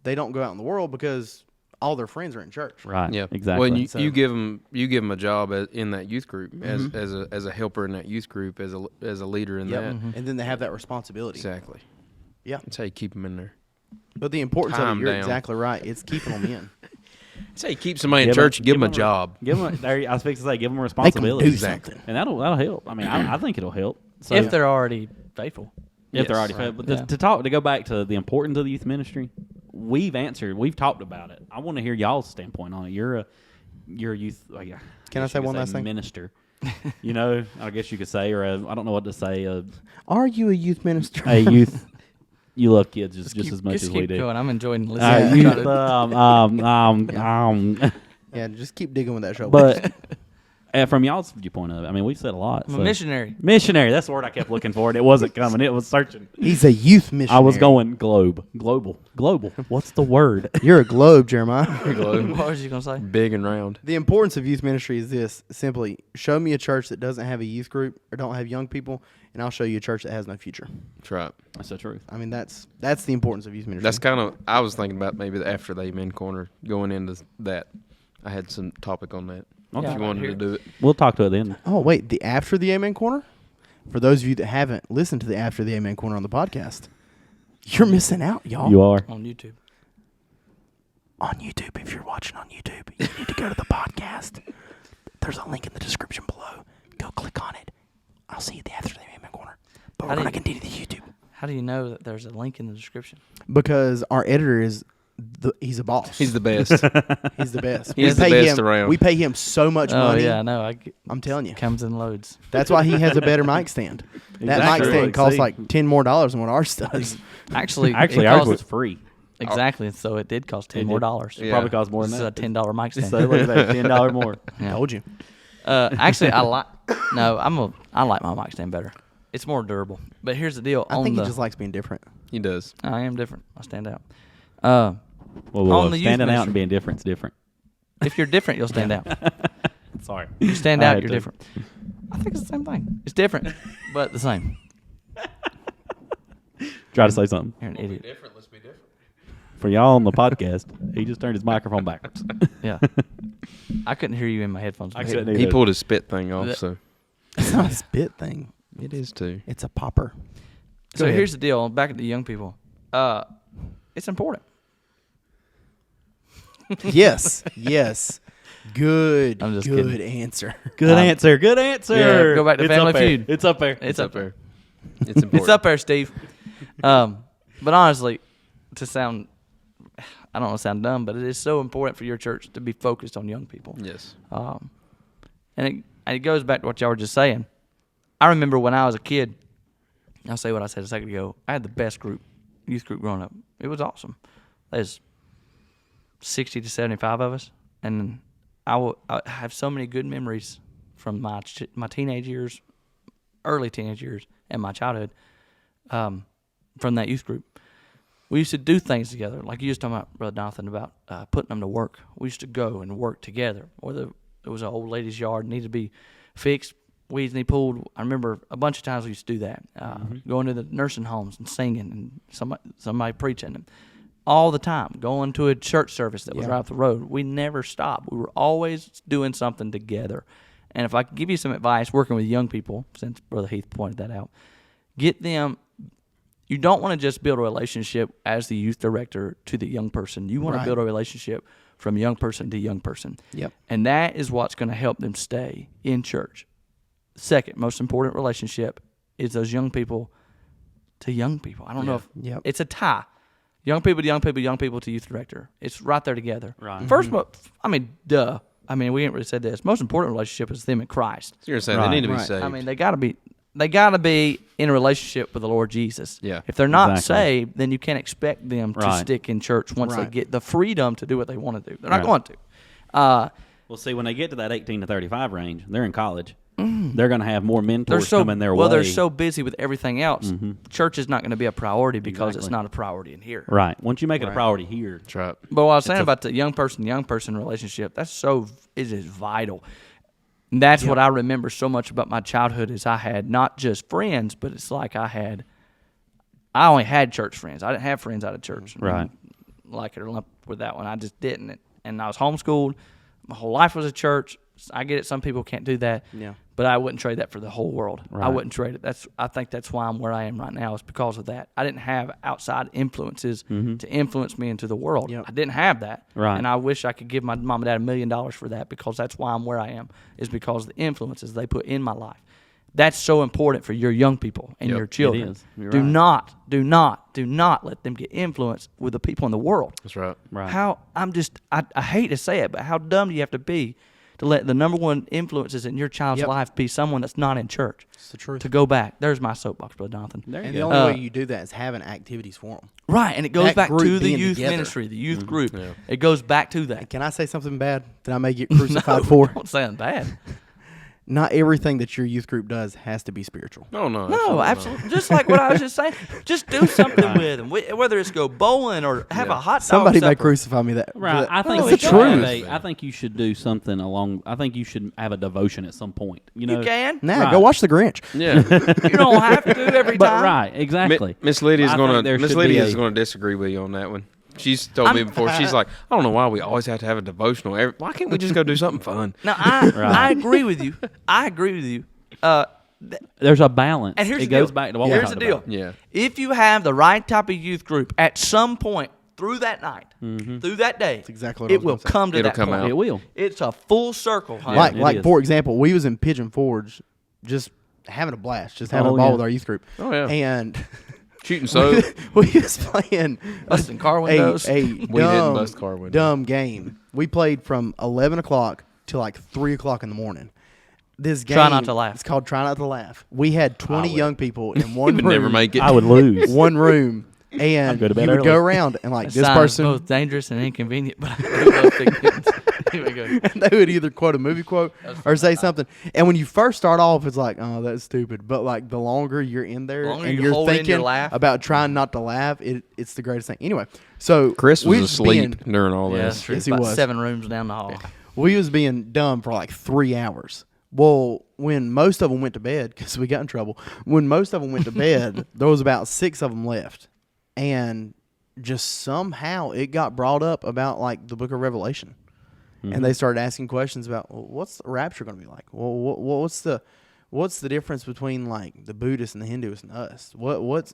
they don't go out in the world because all their friends are in church. Right. Yeah, Exactly. Well, you give them a job in that youth group as a helper in that youth group as a leader in that. And then they have that responsibility. Exactly. Yeah. That's how you keep them in there. But the importance of Calm it, you're down. exactly right. It's keeping them in. That's how you keep somebody in church. Give them a job. Give them. I was fixing to say, give them a Make them responsibility. do something. And that'll help. I mean, I think it'll help. So if they're already faithful. if they're already right. but to go back to the importance of the youth ministry, we've talked about it. I want to hear y'all's standpoint on it. You're a youth. Can I say one last thing? Minister. You know, I guess you could say, or I don't know what to say. Are you a youth minister? A youth. You love kids just as much as we keep do. going. I'm enjoying listening. Yeah, just keep digging with that show. But from y'all's viewpoint of it, I mean, we've said a lot. I'm a missionary. Missionary. That's the word I kept looking for, and it wasn't coming. It was searching. He's a youth missionary. I was going global. What's the word? You're a globe, Jeremiah. What was you gonna say? Big and round. The importance of youth ministry is this: simply show me a church that doesn't have a youth group or don't have young people, and I'll show you a church that has no future. That's right. That's the truth. I mean, that's the importance of youth ministry. That's kind of, I was thinking about maybe after the Amen Corner going into that. I had some topic on that. Okay. If you wanted to do it. We'll talk to it then. Oh, wait, the After the Amen Corner? For those of you that haven't listened to the After the Amen Corner on the podcast, you're missing out, y'all. You are. On YouTube. On YouTube, if you're watching on YouTube, you need to go to the podcast. There's a link in the description below. Go click on it. I'll see you at the After the Amen Corner. But we're going to continue the YouTube. How do you know that there's a link in the description? Because our editor is, he's a boss. He's the best. He's the best. He's the best around. We pay him so much money. Oh, yeah, I know. I'm telling you. Comes in loads. That's why he has a better mic stand. That mic Exactly. stand costs See? like $10 more than what ours does. Actually, Actually, it ours cost- was free. Exactly. So it did cost $10 It more. did. It Yeah. probably cost more This than is a that. $10 mic stand. So look at that, $10 more. I told you. Actually, I like my mic stand better. It's more durable. But here's the deal. I think he just likes being different. He does. I am different. I stand out. Well, On the youth standing out ministry. and being different is different. If you're different, you'll stand out. Sorry. You stand I out, had you're to. different. I think it's the same thing. It's different, but the same. Try to say something. You're an idiot. Different. Let's be different. For y'all on the podcast, he just turned his microphone backwards. Yeah. I couldn't hear you in my headphones. I couldn't He either. pulled his spit thing off, That- so It's not a spit thing. it is too. It's a popper. So ahead. here's the deal. Back at the young people. It's important. Yes. Yes. Good. I'm just good kidding. answer. Good answer. Good answer. Yeah, go back to It's Family up there. Feud. It's up there. It's up there. It's important. It's up there, Steve. But honestly, I don't want to sound dumb, but it is so important for your church to be focused on young people. Yes. And it goes back to what y'all were just saying. I remember when I was a kid, I'll say what I said a second ago, I had the best youth group growing up. It was awesome. There's 60 to 75 of us, and I have so many good memories from my teenage years, early teenage years, and my childhood from that youth group. We used to do things together, like you was talking about, Brother Jonathan, about putting them to work. We used to go and work together. Whether it was an old lady's yard needed to be fixed, weeds need pulled. I remember a bunch of times we used to do that, going to the nursing homes and singing, and somebody preaching, and all the time, going to a church service that was right up the road. We never stopped. We were always doing something together. And if I could give you some advice working with young people, since Brother Heath pointed that out, get them you don't want to just build a relationship as the youth director to the young person. You want Right. to build a relationship from young person to young person. Yep. And that is what's going to help them stay in church. Second most important relationship is those young people to young people. I don't know if Yep. it's a tie. Young people to young people, young people to youth director. It's right there together. Right. First, I mean, duh. I mean, we ain't really said this. Most important relationship is them and Christ. You're saying Right. they need to be Right. saved. I mean, they gotta be in a relationship with the Lord Jesus. Yeah. If they're not Exactly. saved, then you can't expect them to Right. stick in church once they Right. get the freedom to do what they want to do. They're not Right. going to. Well, see, when they get to that 18 to 35 range, they're in college. They're going to have more They're mentors so coming their way. well. They're so busy with everything else. Church is not going to be a priority because it's Exactly. not a priority in here. Right. Once you make it a Right. priority here, That's right. But what I was saying about the young person relationship, it is vital. And that's what I remember so much about my childhood is I had not just friends, but it's like I only had church friends. I didn't have friends out of church. Right. Like it or lump with that one. I just didn't. And I was homeschooled. My whole life was a church. I get it. Some people can't do that. Yeah. But I wouldn't trade that for the whole world. I Right. wouldn't trade it. I think that's why I'm where I am right now is because of that. I didn't have outside influences to influence me into the world. Yep. I didn't have that. Right. And I wish I could give my mom and dad $1 million for that because that's why I'm where I am is because of the influences they put in my life. That's so important for your young people and Yep, your it children. is. You're Do right. not let them get influenced with the people in the world. That's right. right. I hate to say it, but how dumb do you have to be to let the number one influences in your child's Yep. life be someone that's not in church? It's the truth. To go back, there's my soapbox, Brother Jonathan. There you And the go. only way you do that is having activities for them. Right, and it goes That back group to the being youth together. ministry, the youth group. Yeah. It goes back to that. Can I say something bad that I may get crucified for? Don't sound bad. Not everything that your youth group does has to be spiritual. No, no. No, absolutely. Just like what I was just saying. Just do something with them. Whether it's go bowling or have a hot dog Somebody may supper. crucify me that. Right. that- I think No, you it's should the have truth. I think you should do something along. I think you should have a devotion at some point. You know. You can. Nah, Right. go watch The Grinch. Yeah. You don't have to every But time. right, exactly. Miss Lydia's I gonna think there Miss should Lydia's be a- gonna disagree with you on that one. She's told me before. She's like, I don't know why we always have to have a devotional. Why can't we just go do something fun? No, I Right. agree with you. I agree with you. There's a balance. And here's it the goes deal. back to what we Here's talked the deal. about. Yeah. If you have the right type of youth group at some point through that night, through that day, exactly what I it was will gonna say. come to It'll that come point. out. It will. It's a full circle, honey. like, it like is. for example, we was in Pigeon Forge, just having a blast, just having Oh, a ball yeah. with our youth group. Oh, yeah. And Shooting soap. we was playing Busting car windows. a didn't dumb, bust car windows. dumb game. We played from 11 o'clock till like 3 o'clock in the morning. This game, Try Not to Laugh. It's called Try Not to Laugh. We had 20 would. young people in You one would room. never make it. I would lose. one room, and go to bed you would go early. around and like That this sign is person, both dangerous and inconvenient, but I do love picnics. Here we go. they would either quote a movie quote or say something. And when you first start off, it's like, oh, that's stupid. But like the longer you're in there The longer and you you're hold in your thinking laugh. about trying not to laugh, it's the greatest thing. Anyway, so Chris we was asleep during all Yeah, this. that's true. Yes, he About was. 7 rooms down the hall. we was being dumb for like 3 hours. Well, when most of them went to bed, because we got in trouble, when most of them went to bed, there was about 6 of them left. And just somehow it got brought up about like the book of Revelation. And they started asking questions about, well, what's the rapture going to be like? Well, what's the difference between like the Buddhists and the Hindus and us?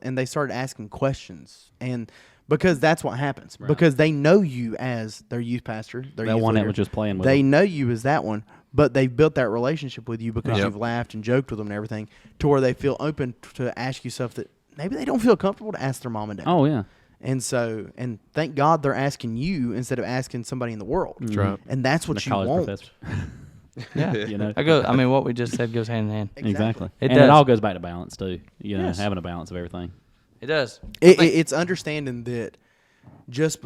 And they started asking questions. And because that's what happens. Right. Because they know you as their youth pastor, their That youth one that leader. was just playing with They them. know you as that one, but they've built that relationship with you because Yep. you've laughed and joked with them and everything, to where they feel open to ask you stuff that maybe they don't feel comfortable to ask their mom and dad. Oh yeah. And thank God they're asking you instead of asking somebody in the world. That's right. And that's The what you college want. professor. Yeah. You know. I mean, what we just said goes hand in hand. Exactly. It and does. it all goes back to balance too. You know, Yes. having a balance of everything. It does. It's understanding that just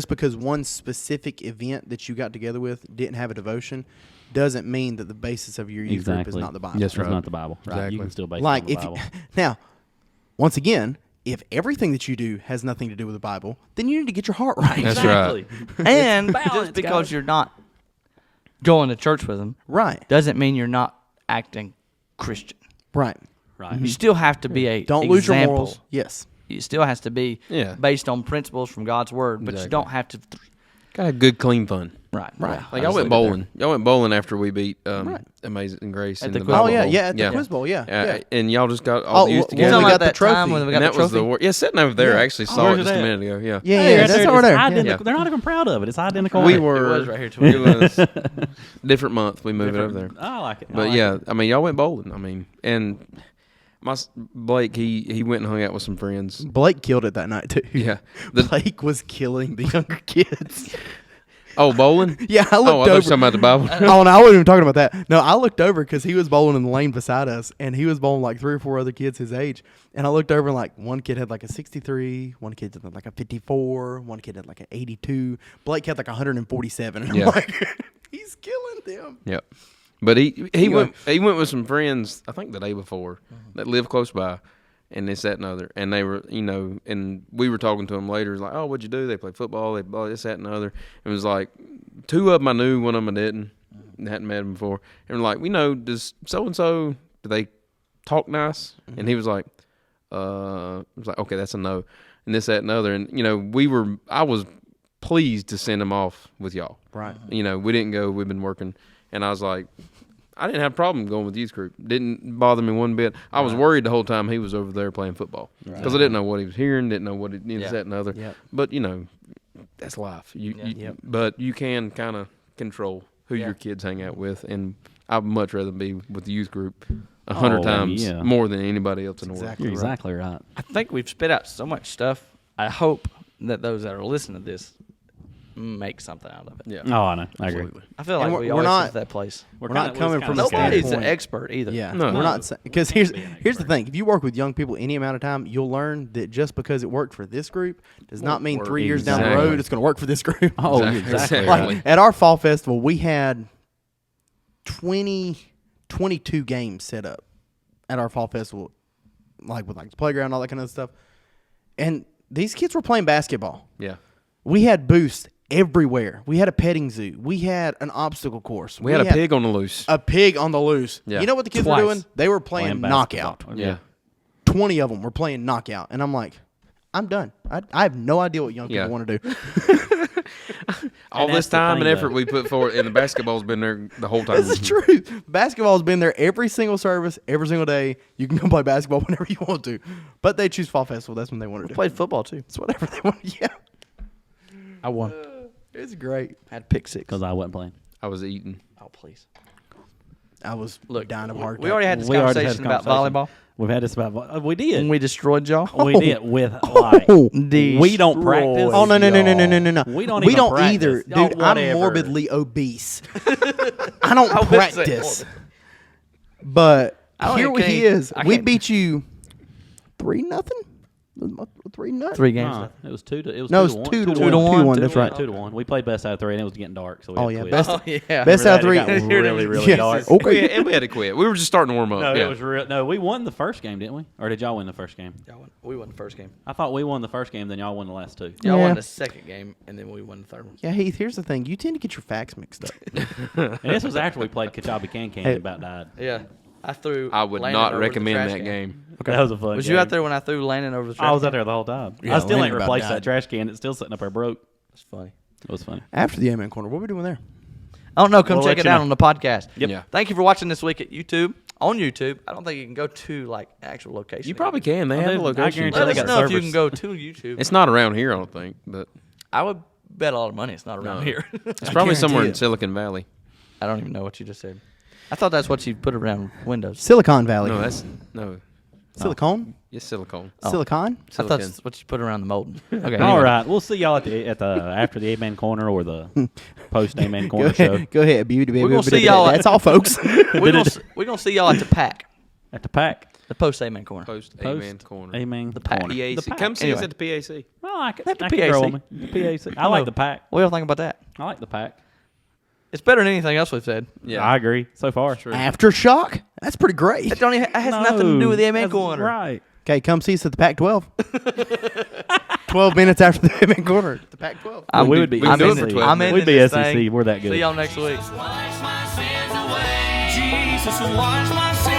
because one specific event that you got together with didn't have a devotion doesn't mean that the basis of your youth group is Exactly. not the Bible. Yes, It's right. not the Bible. Right. Exactly. You can still base Like it if on the you, Bible. now, once again, if everything that you do has nothing to do with the Bible, then you need to get your heart right. That's right. And balance, just because guys. you're not going to church with them Right. doesn't mean you're not acting Christian. Right. Right. You still have to be a Don't lose your example. morals. Yes. It still has to be Yeah. based on principles from God's word, but you Exactly. don't have to. Got a good, clean fun. Right. Right. Like y'all went bowling. Y'all went bowling after we beat Amazing Grace At in the the Quiz Oh Bowl. yeah, at the Quiz Bowl, yeah. And y'all just got all the youth well, You're together. talking we about got the that time trophy. when we got And the that was trophy? the worst. Yeah, sitting over there. Yeah. I actually saw where's it just it a at? minute ago. Yeah. Yeah, that's there, over it's there. identical. They're not even proud of it. It's identical. We It were. was right here to It was different month. We moved it over there. I like it. But yeah, I mean, y'all went bowling. I mean, and Blake, he went and hung out with some friends. Blake killed it that night too. Yeah. Blake was killing the younger kids. Oh, bowling? Yeah, I looked Oh, I thought you were over. talking about the Bible. Oh, no, I wasn't even talking about that. No, I looked over because he was bowling in the lane beside us, and he was bowling like 3 or 4 other kids his age. And I looked over, and like one kid had like a 63, one kid had like a 54, one kid had like an 82. Blake had like 147. And Yeah. I'm like, he's killing them. Yep. But he went with some friends, I think the day before, that live close by, and this, that, and other. And they were, and we were talking to them later. It's like, oh, what'd you do? They play football. They blah, this, that, and the other. It was like 2 of them I knew, 1 of them I didn't. Hadn't met them before. And we're like, does so-and-so, do they talk nice? And he was like, okay, that's a no. And this, that, and the other. And, I was pleased to send him off with y'all. Right. We didn't go. We've been working. And I was like, I didn't have a problem going with the youth group. Didn't bother me one bit. I was worried the whole time he was over there playing football because I didn't know what he was hearing, didn't know what he this, that, and the other. Yep. But that's life. But you can kind of control who your kids hang out with, and I'd much rather be with the youth group 100 times more than anybody else in the world. You're exactly right. I think we've spit out so much stuff. I hope that those that are listening to this make something out of it. Yeah. Oh, I know. I agree. Absolutely. I feel like And we we're always not- have that place. We're not coming from a Nobody's an standpoint. expert either. Yeah, No. we're not because here's the thing. If you work with young people any amount of time, you'll learn that just because it worked for this group does not mean 3 years down the Exactly. road it's going to work for this group. Oh, Exactly. exactly. Like at our fall festival, we had 22 games set up at our fall festival, like with like the playground, all that kind of stuff. And these kids were playing basketball. Yeah. We had booths everywhere. We had a petting zoo. We had an obstacle course. We had a pig on the loose. A pig on the loose. Yeah. You know what the kids Twice. were doing? They were playing knockout. basketball. Yeah. 20 of them were playing knockout. And I'm like, I'm done. I have no idea what young people Yeah. want to do. All that's this the time thing, and effort though. we put forward, and the basketball's been there the whole time. That's the truth. Basketball's been there every single service, every single day. You can go play basketball whenever you want to. But they choose fall festival. That's when they want to do. Played football too. It's whatever they want. Yeah. I won. It's great. Had pick 6. Because I wasn't playing. I was eating. Oh please. I was Look, dying of heart we attack. already had this We already had conversation this about conversation. volleyball. We've had this about. We did. And we destroyed y'all. We did with like. Oh, We don't practice. Oh no. We don't We even don't practice. either, Oh, dude. I'm whatever. morbidly obese. I don't wouldn't say practice. But I don't here even he can't- is. I We can't- beat you 3-0. 3-0. 3 games. Huh, it was 2 to. It was No, 2 it's to 1. 2 to 2 to 1. 2-1. That's right. 2 to 1. We played best out of 3, and it was getting dark. So we Oh, had yeah, to quit. best- Oh yeah. Best out of It got 3. really, really Yeah. dark. Okay. We had to quit. We were just starting to warm up. No, yeah. it was real. No, we won the first game, didn't we? Or did y'all win the first game? We won the first game. I thought we won the first game, then y'all won the last 2. Y'all Yeah. won the second game, and then we won the third one. Yeah, Heath, here's the thing. You tend to get your facts mixed up. And this was after we played Kajabi Can Hey. and about died. Yeah. I threw. I would Landon not over the recommend trash that can. game. That was a fun Was game. you out there when I threw Landon over the trash I was can? out there the whole time. Yeah, I still ain't Landon about replaced died. that trash can. It's still sitting up there broke. It's funny. It was funny. After the Amen Corner, what are we doing there? I don't know. Come We'll check let it you out know. on the podcast. Yep. Yeah. Thank you for watching this week at YouTube. On YouTube, I don't think you can go to like actual location. You probably can. They Oh, have dude, a I location. guarantee Let they us got know if you servers. can go to YouTube. It's not around here, I don't think, but I would bet a lot of money it's not around No. here. it's probably somewhere in guarantee it. Silicon Valley. I don't even know what you just said. I thought that's what you put around windows. Silicon Valley. No, that's no. Silicon? It's silicone. Oh. Silicon? I thought Silicon. that's what you put around the molten. Okay. All anyway. right, we'll see y'all at the after the Amen Corner or the post Amen Go Corner show ahead, go ahead, beauty baby. We're gonna see y'all at- That's all, folks. We're gonna see y'all at the pack, at the pack. the post Amen corner. Post Post Amen Corner. Amen The pack. Corner. PAC. The pack. Come see us Anyway. at the PAC. I like it. Not the I can grow PAC. on me. The PAC. I like the pack. What do y'all think about that? I like the pack. It's better than anything else we've said. Yeah. I agree. So far. True. Aftershock? That's pretty great. It don't even. It has nothing to do with the Amen that's corner. Right. Okay, come see us at the Pac-12. 12 minutes after the Amen Corner. The Pac-12. I'm, we would be. we can do it SEC. for 12 I'm minutes. We'd be this SEC. thing. We're that good. See y'all next week. Wash my sins away. Jesus, wash my sins